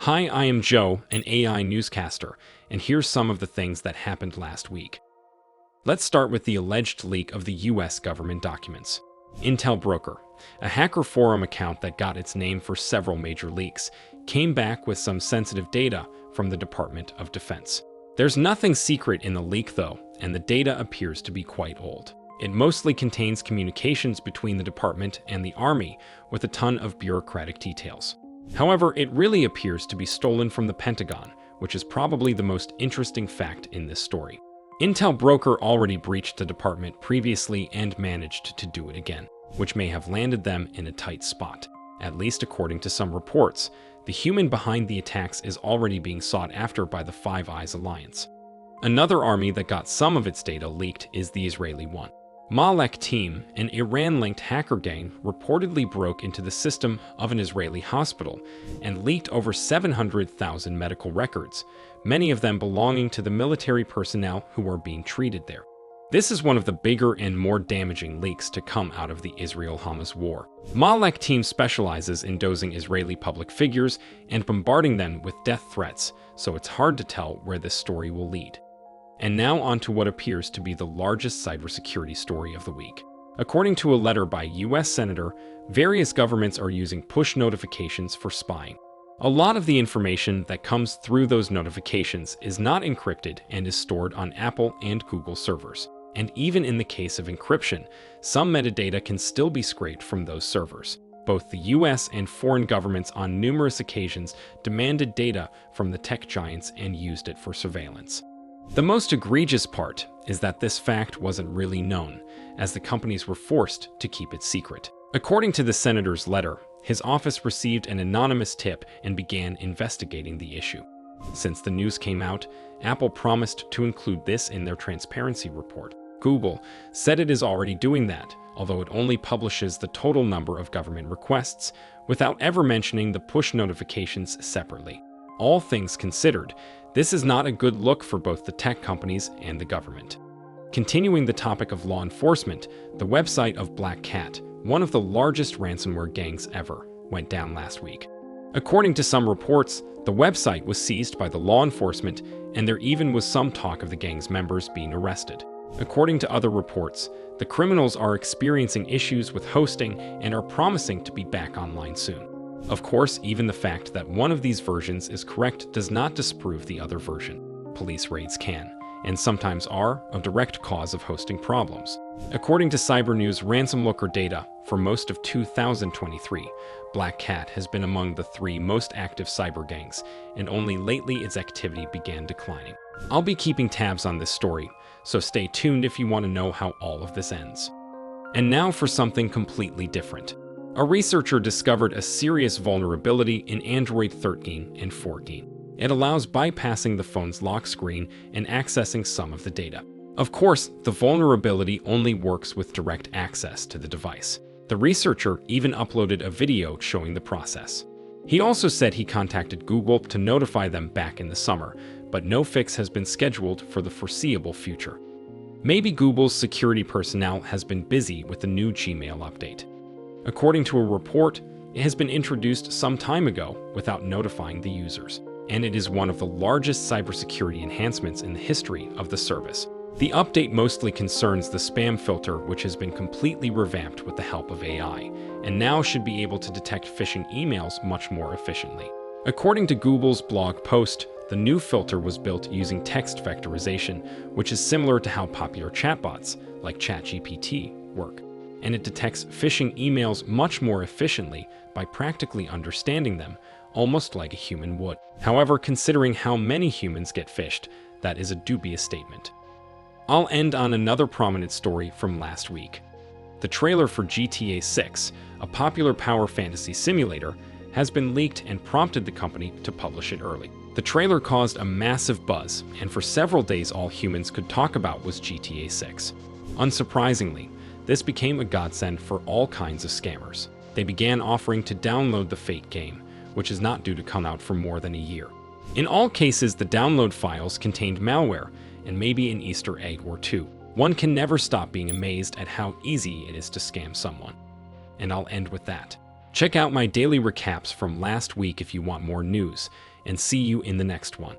Hi, I am Joe, an AI newscaster, and here's some of the things that happened last week. Let's start with the alleged leak of the US government documents. Intel Broker, a hacker forum account that got its name for several major leaks, came back with some sensitive data from the Department of Defense. There's nothing secret in the leak though, and the data appears to be quite old. It mostly contains communications between the department and the Army, with a ton of bureaucratic details. However, it really appears to be stolen from the Pentagon, which is probably the most interesting fact in this story. Intel Broker already breached the department previously and managed to do it again, which may have landed them in a tight spot. At least according to some reports, the human behind the attacks is already being sought after by the Five Eyes Alliance. Another army that got some of its data leaked is the Israeli one. Malek Team, an Iran-linked hacker gang, reportedly broke into the system of an Israeli hospital and leaked over 700,000 medical records, many of them belonging to the military personnel who are being treated there. This is one of the bigger and more damaging leaks to come out of the Israel-Hamas war. Malek Team specializes in dosing Israeli public figures and bombarding them with death threats, so it's hard to tell where this story will lead. And now on to what appears to be the largest cybersecurity story of the week. According to a letter by US Senator, various governments are using push notifications for spying. A lot of the information that comes through those notifications is not encrypted and is stored on Apple and Google servers. And even in the case of encryption, some metadata can still be scraped from those servers. Both the US and foreign governments on numerous occasions demanded data from the tech giants and used it for surveillance. The most egregious part is that this fact wasn't really known, as the companies were forced to keep it secret. According to the senator's letter, his office received an anonymous tip and began investigating the issue. Since the news came out, Apple promised to include this in their transparency report. Google said it is already doing that, although it only publishes the total number of government requests, without ever mentioning the push notifications separately. All things considered, this is not a good look for both the tech companies and the government. Continuing the topic of law enforcement, the website of BlackCat, one of the largest ransomware gangs ever, went down last week. According to some reports, the website was seized by the law enforcement, and there even was some talk of the gang's members being arrested. According to other reports, the criminals are experiencing issues with hosting and are promising to be back online soon. Of course, even the fact that one of these versions is correct does not disprove the other version. Police raids can, and sometimes are, a direct cause of hosting problems. According to Cybernews ransomware data, for most of 2023, BlackCat has been among the 3 most active cyber gangs, and only lately its activity began declining. I'll be keeping tabs on this story, so stay tuned if you want to know how all of this ends. And now for something completely different. A researcher discovered a serious vulnerability in Android 13 and 14. It allows bypassing the phone's lock screen and accessing some of the data. Of course, the vulnerability only works with direct access to the device. The researcher even uploaded a video showing the process. He also said he contacted Google to notify them back in the summer, but no fix has been scheduled for the foreseeable future. Maybe Google's security personnel has been busy with the new Gmail update. According to a report, it has been introduced some time ago without notifying the users, and it is one of the largest cybersecurity enhancements in the history of the service. The update mostly concerns the spam filter, which has been completely revamped with the help of AI, and now should be able to detect phishing emails much more efficiently. According to Google's blog post, the new filter was built using text vectorization, which is similar to how popular chatbots, like ChatGPT, work. And it detects phishing emails much more efficiently by practically understanding them, almost like a human would. However, considering how many humans get phished, that is a dubious statement. I'll end on another prominent story from last week. The trailer for GTA 6, a popular power fantasy simulator, has been leaked and prompted the company to publish it early. The trailer caused a massive buzz, and for several days all humans could talk about was GTA 6. Unsurprisingly, this became a godsend for all kinds of scammers. They began offering to download the fake game, which is not due to come out for more than a year. In all cases, the download files contained malware and maybe an Easter egg or two. One can never stop being amazed at how easy it is to scam someone. And I'll end with that. Check out my daily recaps from last week if you want more news, and see you in the next one.